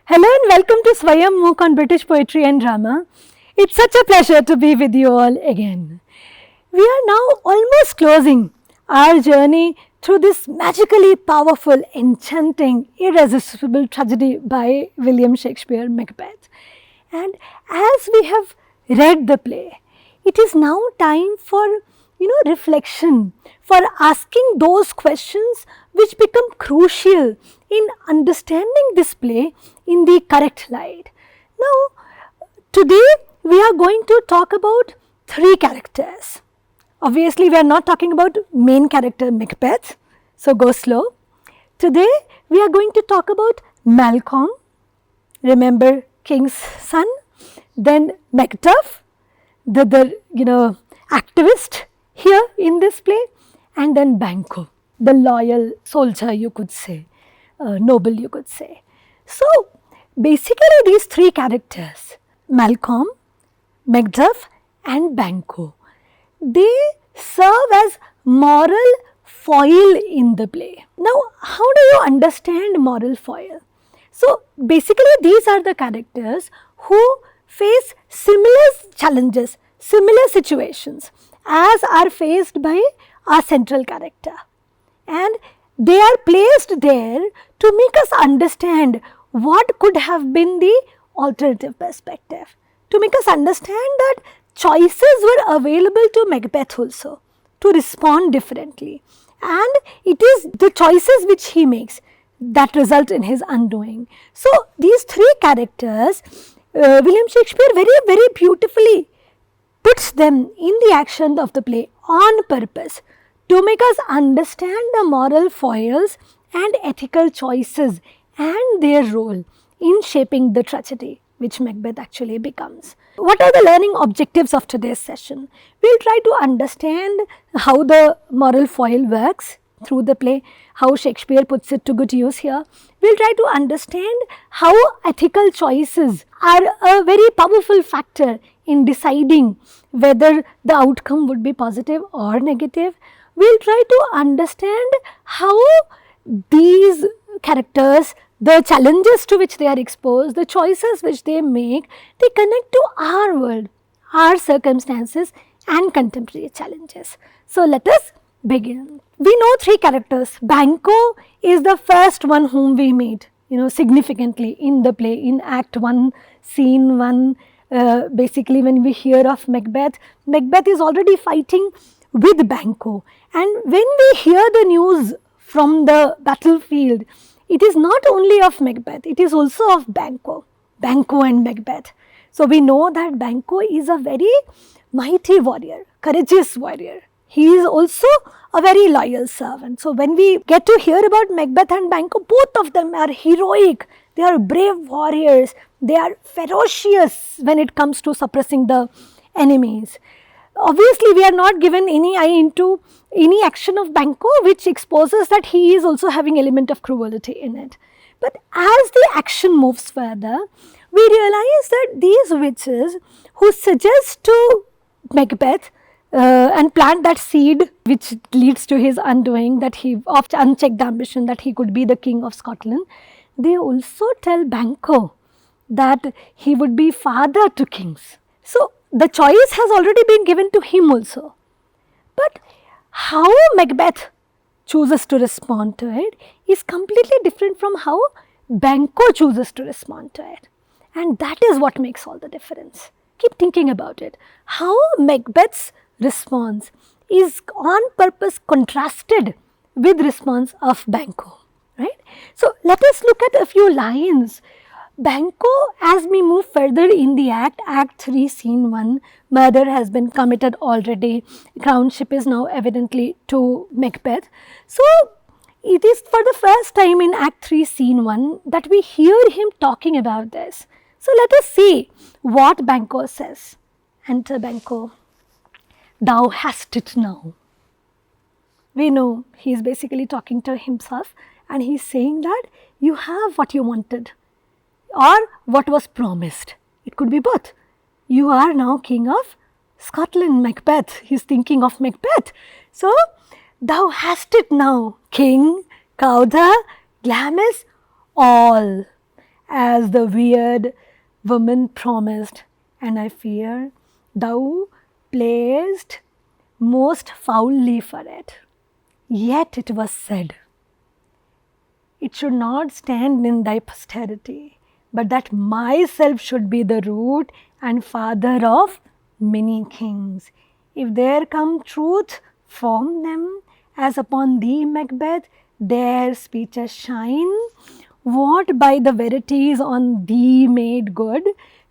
Hello and welcome to Swayam MOOC on British Poetry and Drama. It's such a pleasure to be with you all again. We are now almost closing our journey through this magically powerful, enchanting, irresistible tragedy by William Shakespeare, Macbeth. And as we have read the play, it is now time for reflection, for asking those questions which become crucial in understanding this play in the correct light. Now, today we are going to talk about three characters. Obviously, we are not talking about main character Macbeth, so go slow. Today we are going to talk about Malcolm, remember King's son, then Macduff, the activist here in this play, and then Banquo, the loyal soldier, you could say, noble, you could say. So basically these three characters, Malcolm, Macduff and Banquo, they serve as moral foil in the play. Now, how do you understand moral foil? So basically these are the characters who face similar challenges, similar situations as are faced by our central character, and they are placed there to make us understand what could have been the alternative perspective, to make us understand that choices were available to Macbeth also to respond differently, and it is the choices which he makes that result in his undoing. So these three characters, William Shakespeare very beautifully puts them in the action of the play on purpose to make us understand the moral foils and ethical choices and their role in shaping the tragedy which Macbeth actually becomes. What are the learning objectives of today's session? We'll try to understand how the moral foil works through the play, how Shakespeare puts it to good use here. We'll try to understand how ethical choices are a very powerful factor in deciding whether the outcome would be positive or negative. We'll try to understand how these characters, the challenges to which they are exposed, the choices which they make, they connect to our world, our circumstances and contemporary challenges. So let us begin. We know three characters. Banquo is the first one whom we meet, significantly in the play, in Act 1, Scene 1. Basically when we hear of Macbeth, Macbeth is already fighting with Banquo, and when we hear the news from the battlefield, it is not only of Macbeth, it is also of Banquo and Macbeth. So we know that Banquo is a very mighty warrior, courageous warrior. He is also a very loyal servant. So when we get to hear about Macbeth and Banquo, both of them are heroic, they are brave warriors, they are ferocious when it comes to suppressing the enemies. Obviously, we are not given any eye into any action of Banquo which exposes that he is also having element of cruelty in it. But as the action moves further, we realize that these witches who suggest to Macbeth and plant that seed which leads to his undoing, that he of unchecked ambition that he could be the king of Scotland, they also tell Banquo that he would be father to kings. So the choice has already been given to him also. But how Macbeth chooses to respond to it is completely different from how Banquo chooses to respond to it. And that is what makes all the difference. Keep thinking about it. How Macbeth's response is on purpose contrasted with response of Banquo, right? So let us look at a few lines. Banquo, as we move further in the Act 3, Scene 1, murder has been committed already, crownship is now evidently to Macbeth. So it is for the first time in Act 3, Scene 1 that we hear him talking about this. So let us see what Banquo says. Enter Banquo. Thou hast it now. We know he is basically talking to himself and he is saying that you have what you wanted or what was promised. It could be both. You are now king of Scotland, Macbeth. He is thinking of Macbeth. So, thou hast it now, king, Cowther, Glamis, all. as the weird woman promised, and I fear thou playest most foully for it. Yet it was said, it should not stand in thy posterity, but that myself should be the root and father of many kings. If there come truth from them, as upon thee, Macbeth, their speeches shine. What by the verities on thee made good,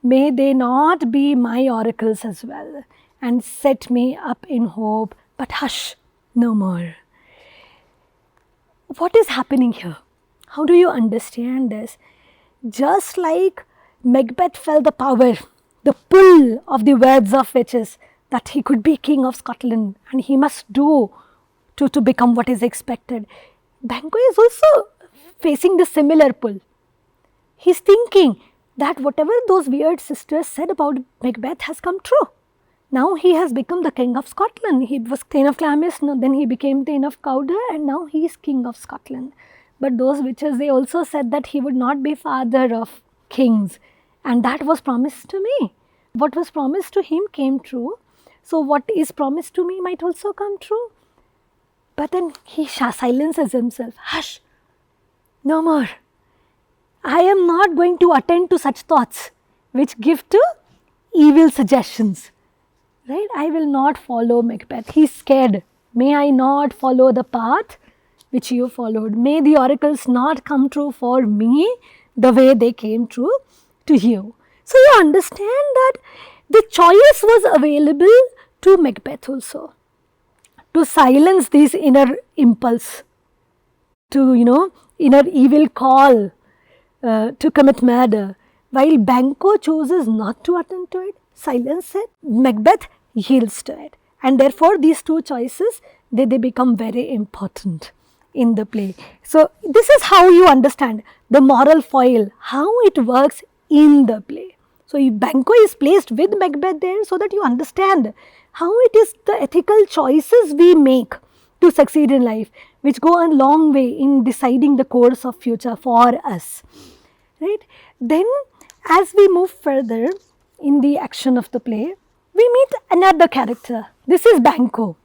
may they not be my oracles as well, and set me up in hope, but hush, no more. What is happening here? How do you understand this? Just like Macbeth felt the power, the pull of the words of witches, that he could be king of Scotland and he must do to become what is expected. Banquo is also facing the similar pull. He's thinking that whatever those weird sisters said about Macbeth has come true. Now he has become the king of Scotland. He was Thane of Glamis, then he became Thane of Cawdor, and now he is king of Scotland. But those witches, they also said that he would not be father of kings, and that was promised to me. What was promised to him came true. So what is promised to me might also come true. But then he silences himself. Hush, no more. I am not going to attend to such thoughts which give to evil suggestions. Right? I will not follow Macbeth. He is scared. May I not follow the path which you followed. May the oracles not come true for me the way they came true to you. So you understand that the choice was available to Macbeth also, to silence this inner impulse, to inner evil call to commit murder. While Banquo chooses not to attend to it, silence it, Macbeth yields to it. And therefore these two choices, they become very important in the play. So this is how you understand the moral foil, how it works in the play. So Banquo is placed with Macbeth there so that you understand how it is the ethical choices we make to succeed in life, which go a long way in deciding the course of future for us. Right? Then as we move further in the action of the play, we meet another character. This is Banquo.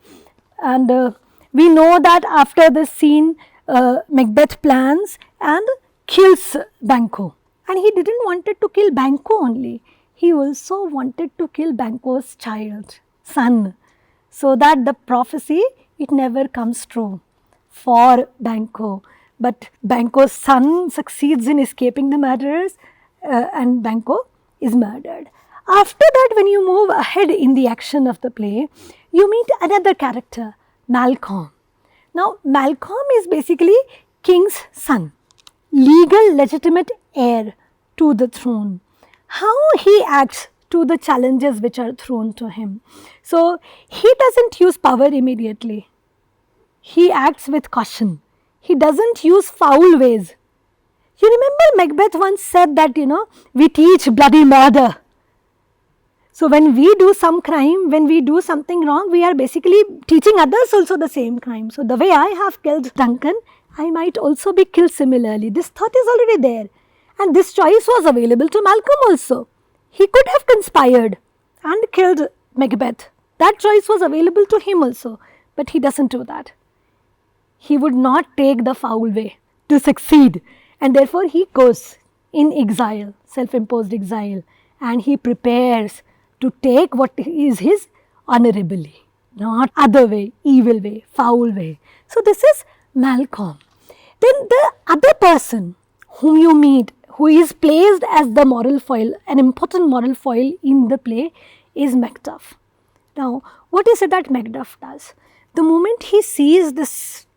And we know that after this scene, Macbeth plans and kills Banquo. And he didn't wanted to kill Banquo only. He also wanted to kill Banquo's child, son, so that the prophecy, it never comes true for Banquo. But Banquo's son succeeds in escaping the murderers and Banquo is murdered. After that, when you move ahead in the action of the play, you meet another character, Malcolm. Now, Malcolm is basically king's son, legal legitimate heir to the throne. How he acts to the challenges which are thrown to him. So, he doesn't use power immediately. He acts with caution. He doesn't use foul ways. You remember Macbeth once said that, we teach bloody murder. So when we do some crime, when we do something wrong, we are basically teaching others also the same crime. So the way I have killed Duncan, I might also be killed similarly. This thought is already there. And this choice was available to Malcolm also. He could have conspired and killed Macbeth. That choice was available to him also. But he doesn't do that. He would not take the foul way to succeed. And therefore he goes in exile, self-imposed exile. And he prepares to take what is his honorably, not other way, evil way, foul way. So this is Malcolm. Then the other person whom you meet, who is placed as the moral foil, an important moral foil in the play, is Macduff. Now, what is it that Macduff does? The moment he sees this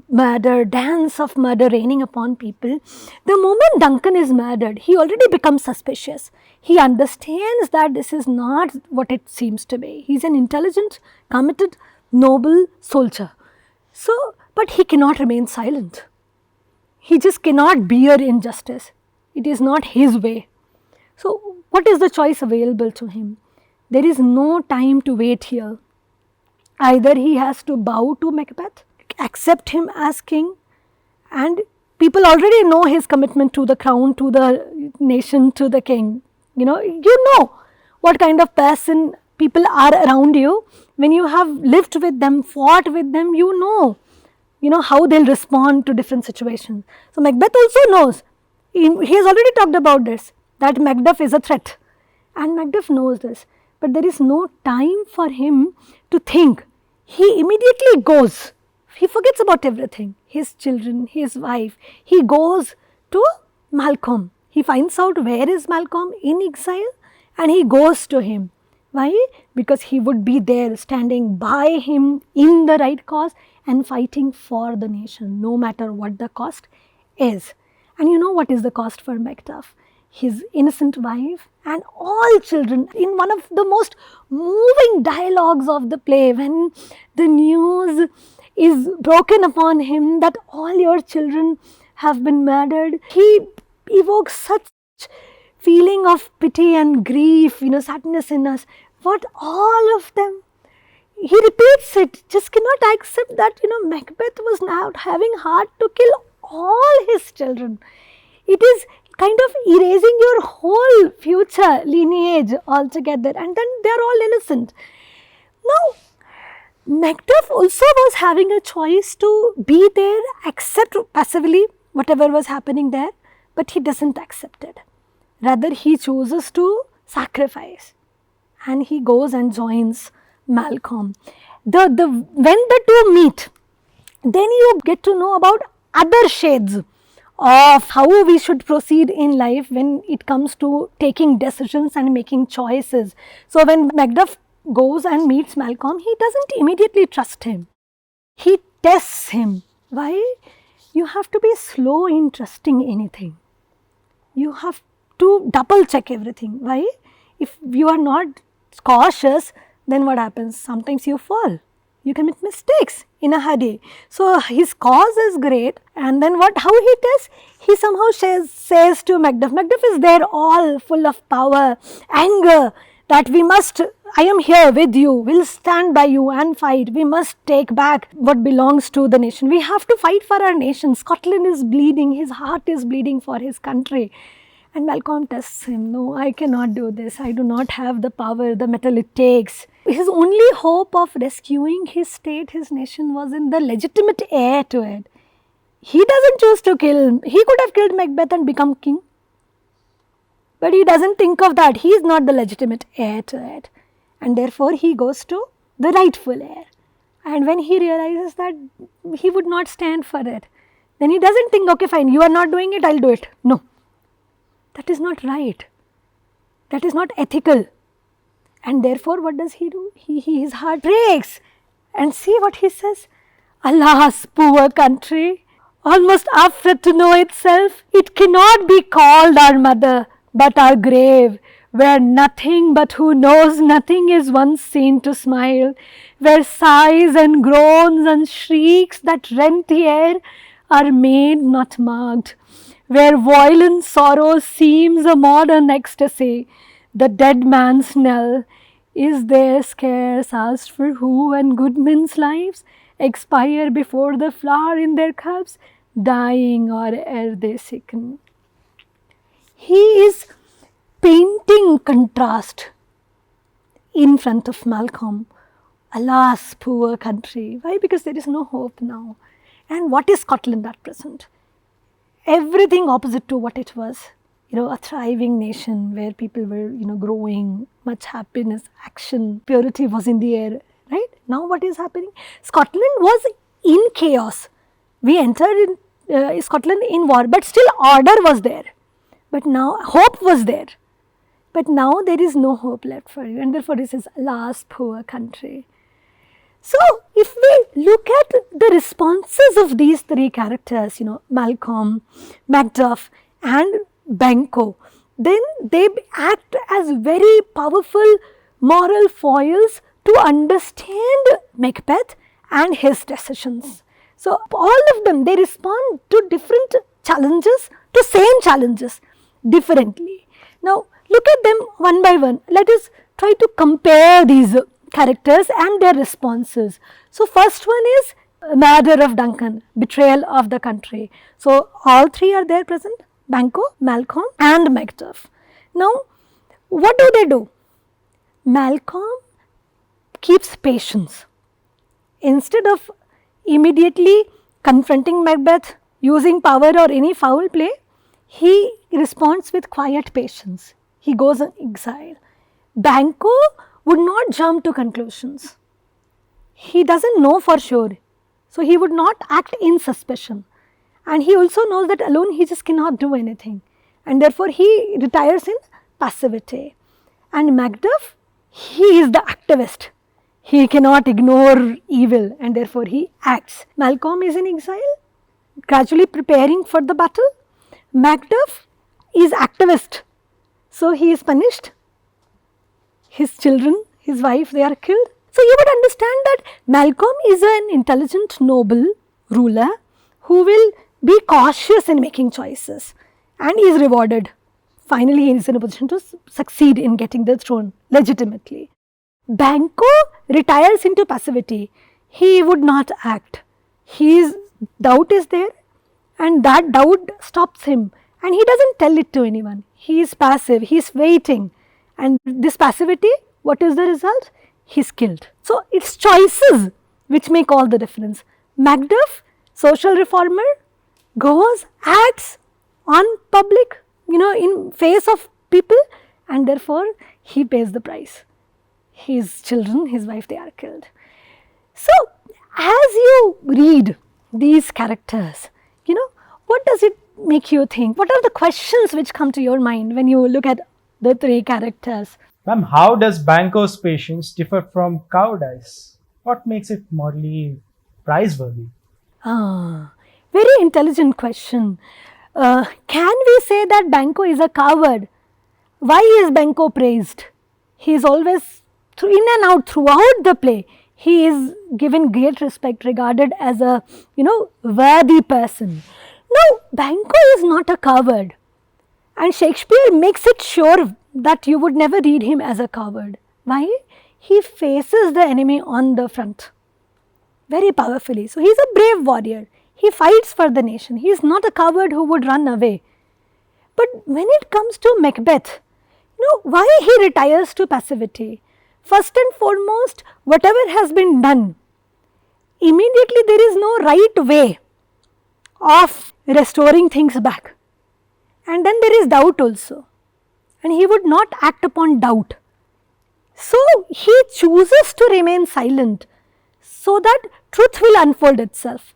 murder, dance of murder raining upon people, the moment Duncan is murdered, he already becomes suspicious. He understands that this is not what it seems to be. He is an intelligent, committed, noble soldier. So, but he cannot remain silent. He just cannot bear injustice. It is not his way. So, what is the choice available to him? There is no time to wait here. Either he has to bow to Macbeth, accept him as king, and people already know his commitment to the crown, to the nation to the king. You know what kind of person people are around you. When you have lived with them, fought with them, you know how they'll respond to different situations. So Macbeth also knows, he has already talked about this, that Macduff is a threat, and Macduff knows this, but there is no time for him to think. He immediately goes, he forgets about everything, his children, his wife, he goes to Malcolm. He finds out where is Malcolm in exile and he goes to him. Why? Because he would be there standing by him in the right cause and fighting for the nation, no matter what the cost is. And you know what is the cost for Macduff? His innocent wife and all children. In one of the most moving dialogues of the play, when the news is broken upon him that all your children have been murdered, he evokes such feeling of pity and grief, sadness in us. What all of them? He repeats it, just cannot accept that, Macbeth was now having heart to kill all his children. It is kind of erasing your whole future lineage altogether, and then they are all innocent. Now, Macduff also was having a choice to be there, accept passively whatever was happening there, but he doesn't accept it. Rather, he chooses to sacrifice, and he goes and joins Malcolm. When the two meet, then you get to know about other shades of how we should proceed in life when it comes to taking decisions and making choices. So when Macduff goes and meets Malcolm, he doesn't immediately trust him. He tests him. Why? You have to be slow in trusting anything. You have to double check everything. Why? If you are not cautious, then what happens? Sometimes you fall. You commit mistakes in a hurry. So his cause is great, and then how he tests? He somehow says to Macduff, Macduff is there all full of power, anger, that I am here with you, we'll stand by you and fight. We must take back what belongs to the nation. We have to fight for our nation. Scotland is bleeding, his heart is bleeding for his country. And Malcolm tests him, no, I cannot do this. I do not have the power, the mettle it takes. His only hope of rescuing his state, his nation, was in the legitimate heir to it. He doesn't choose to kill. He could have killed Macbeth and become king. But he doesn't think of that. He is not the legitimate heir to it. And therefore, he goes to the rightful heir. And when he realizes that he would not stand for it, then he doesn't think, okay, fine, you are not doing it, I'll do it. No. That is not right. That is not ethical. And therefore, what does he do? His heart breaks. And see what he says. Alas, poor country, almost afraid to know itself, it cannot be called our mother, but our grave, where nothing but who knows nothing is once seen to smile, where sighs and groans and shrieks that rent the air are made not marked, where violent sorrow seems a modern ecstasy, the dead man's knell is there scarce asked for who, and good men's lives expire before the flower in their cups, dying or ere they sicken. He is painting contrast in front of Malcolm. Alas, poor country. Why? Because there is no hope now. And what is Scotland at present? Everything opposite to what it was. A thriving nation where people were, growing, much happiness, action, purity was in the air, right? Now what is happening? Scotland was in chaos. We entered Scotland in war, but still order was there. But now hope was there. But now there is no hope left for you, and therefore this is, alas, poor country. So if we look at the responses of these three characters, Malcolm, Macduff and Banquo, then they act as very powerful moral foils to understand Macbeth and his decisions. So all of them, they respond to different challenges, to same challenges differently. Now look at them one by one. Let us try to compare these characters and their responses. So first one is murder of Duncan, betrayal of the country. So all three are there present. Banquo, Malcolm and Macduff. Now, what do? Malcolm keeps patience. Instead of immediately confronting Macbeth, using power or any foul play, he responds with quiet patience. He goes in exile. Banquo would not jump to conclusions. He doesn't know for sure, so he would not act in suspicion. And he also knows that alone he just cannot do anything, and therefore he retires in passivity. And Macduff, he is the activist. He cannot ignore evil and therefore he acts. Malcolm is in exile, gradually preparing for the battle. Macduff is activist, so he is punished. His children, his wife, they are killed. So you would understand that Malcolm is an intelligent, noble ruler who will be cautious in making choices and is rewarded. Finally, he is in a position to succeed in getting the throne legitimately. Banquo retires into passivity. He would not act. His doubt is there and that doubt stops him and he doesn't tell it to anyone. He is passive, he is waiting, and this passivity, what is the result? He is killed. So, it's choices which make all the difference. Macduff, social reformer, goes, acts on public, in face of people, and therefore he pays the price. His children, his wife, they are killed. So, as you read these characters, what does it make you think? What are the questions which come to your mind when you look at the three characters? Ma'am, how does Banquo's patience differ from cowardice? What makes it morally praiseworthy? Very intelligent question. Can we say that Banquo is a coward? Why is Banquo praised? He is always in and out throughout the play. He is given great respect, regarded as a worthy person. Now, Banquo is not a coward, and Shakespeare makes it sure that you would never read him as a coward. Why? He faces the enemy on the front very powerfully. So, he is a brave warrior. He fights for the nation. He is not a coward who would run away. But when it comes to Macbeth, why he retires to passivity? First and foremost, whatever has been done, immediately there is no right way of restoring things back. And then there is doubt also. And he would not act upon doubt. So, he chooses to remain silent so that truth will unfold itself.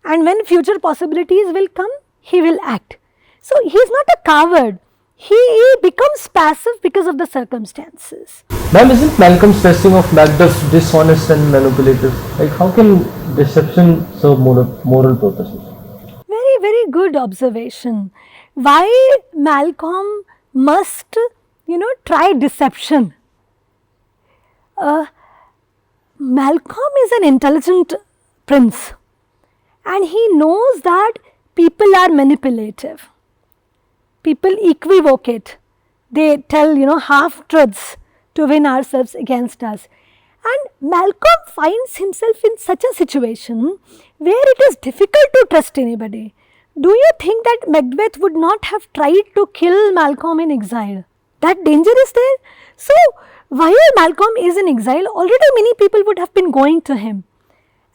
And when future possibilities will come, he will act. So, he is not a coward. He becomes passive because of the circumstances. Ma'am, isn't Malcolm's testing of Macduff dishonest and manipulative? Like, how can deception serve moral purposes? Very, very good observation. Why Malcolm must, try deception? Malcolm is an intelligent prince, and he knows that people are manipulative. People equivocate. They tell, half-truths to win ourselves against us. And Malcolm finds himself in such a situation where it is difficult to trust anybody. Do you think that Macbeth would not have tried to kill Malcolm in exile? That danger is there. So, while Malcolm is in exile, already many people would have been going to him.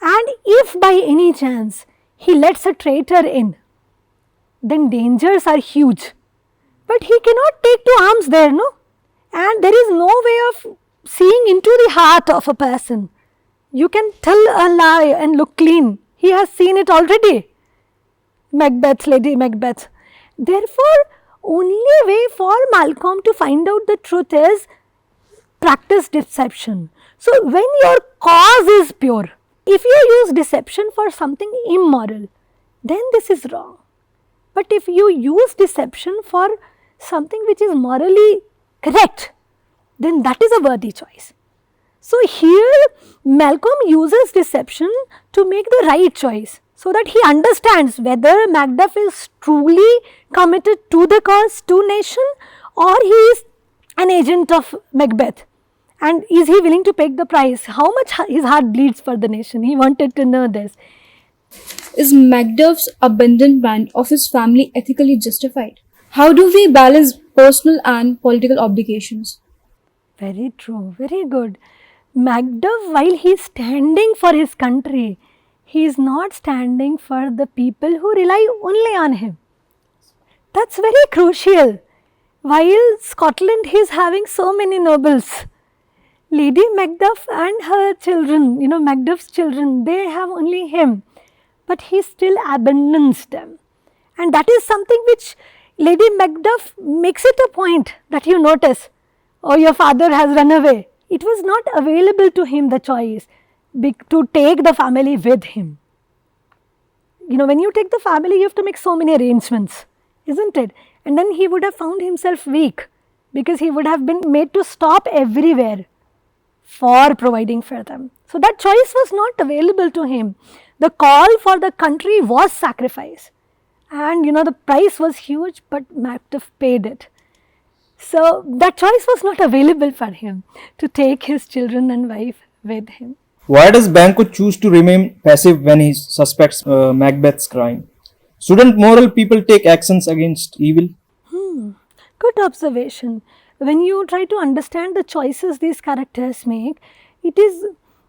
And if by any chance he lets a traitor in, then dangers are huge. But he cannot take to arms there, no? And there is no way of seeing into the heart of a person. You can tell a lie and look clean. He has seen it already. Macbeth, Lady Macbeth. Therefore, only way for Malcolm to find out the truth is practice deception. So, when your cause is pure, if you use deception for something immoral, then this is wrong. But if you use deception for something which is morally correct, then that is a worthy choice. So, here Malcolm uses deception to make the right choice, so that he understands whether Macduff is truly committed to the cause, to nation, or he is an agent of Macbeth. And is he willing to pay the price? How much his heart bleeds for the nation? He wanted to know this. Is Macduff's abandonment of his family ethically justified? How do we balance personal and political obligations? Very true, very good. Macduff, while he's standing for his country, he is not standing for the people who rely only on him. That's very crucial. While Scotland is having so many nobles, Lady Macduff and her children, Macduff's children, they have only him, but he still abandons them. And that is something which Lady Macduff makes it a point that you notice. Oh, your father has run away. It was not available to him the choice to take the family with him. When you take the family, you have to make so many arrangements, isn't it? And then he would have found himself weak because he would have been made to stop everywhere for providing for them. So that choice was not available to him. The call for the country was sacrifice. And the price was huge, but Macduff paid it. So that choice was not available for him to take his children and wife with him. Why does Banquo choose to remain passive when he suspects Macbeth's crime? Shouldn't moral people take actions against evil? Good observation. When you try to understand the choices these characters make, it is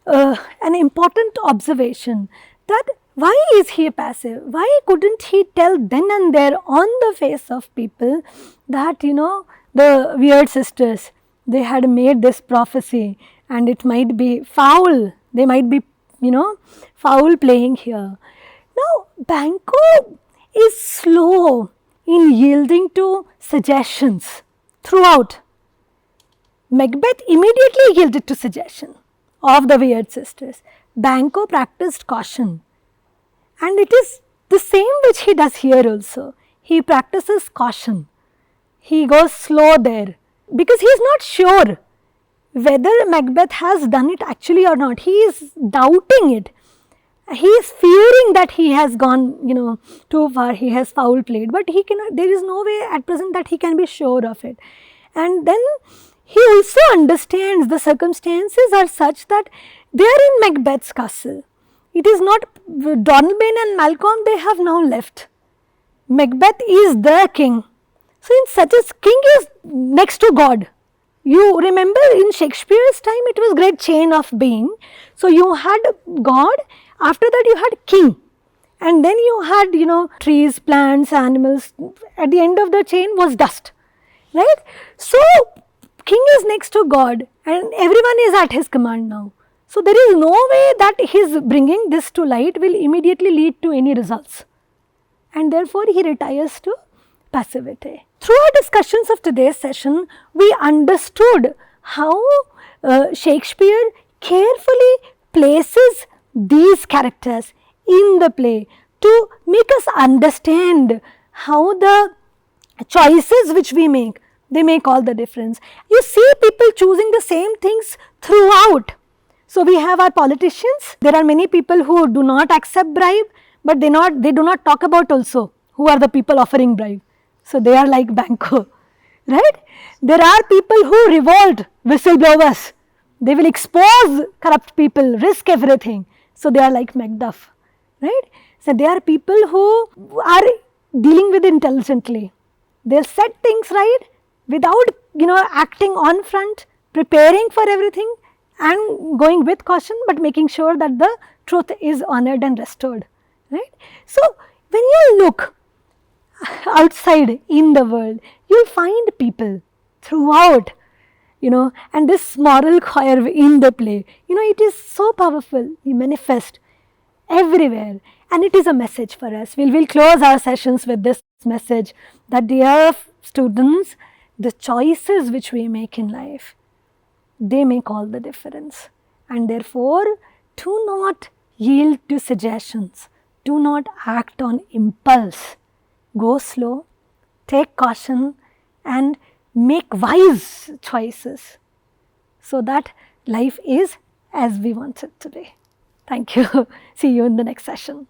an important observation that why is he passive? Why couldn't he tell then and there on the face of people that, the weird sisters, they had made this prophecy and it might be foul. They might be, foul playing here. Now, Banquo is slow in yielding to suggestions throughout. Macbeth immediately yielded to suggestion of the weird sisters. Banquo practiced caution. And it is the same which he does here also. He practices caution. He goes slow there because he is not sure whether Macbeth has done it actually or not. He is doubting it. He is fearing that he has gone, too far, he has foul played, but he cannot, there is no way at present that he can be sure of it. And then he also understands the circumstances are such that they are in Macbeth's castle. It is not Donalbain and Malcolm, they have now left. Macbeth is the king. So in such a king is next to God. You remember in Shakespeare's time it was great chain of being. So you had God, after that you had king. And then you had, trees, plants, animals. At the end of the chain was dust. Right? So king is next to God and everyone is at his command now. So there is no way that his bringing this to light will immediately lead to any results. And therefore he retires to passivity. Through our discussions of today's session, we understood how Shakespeare carefully places these characters in the play to make us understand how the choices which we make, they make all the difference. You see people choosing the same things throughout. So we have our politicians. There are many people who do not accept bribe, but they do not talk about also who are the people offering bribe. So they are like Banquo, right? There are people who revolt, whistleblowers. They will expose corrupt people, risk everything. So they are like Macduff, right? So they are people who are dealing with intelligently. They'll set things right without, acting on front, preparing for everything and going with caution, but making sure that the truth is honored and restored, right? So when you look outside in the world, you'll find people throughout, and this moral choir in the play, it is so powerful. We manifest everywhere and it is a message for us. We'll close our sessions with this message that dear students, the choices which we make in life, they make all the difference. And therefore, do not yield to suggestions. Do not act on impulse. Go slow, take caution and make wise choices so that life is as we want it to be. Thank you. See you in the next session.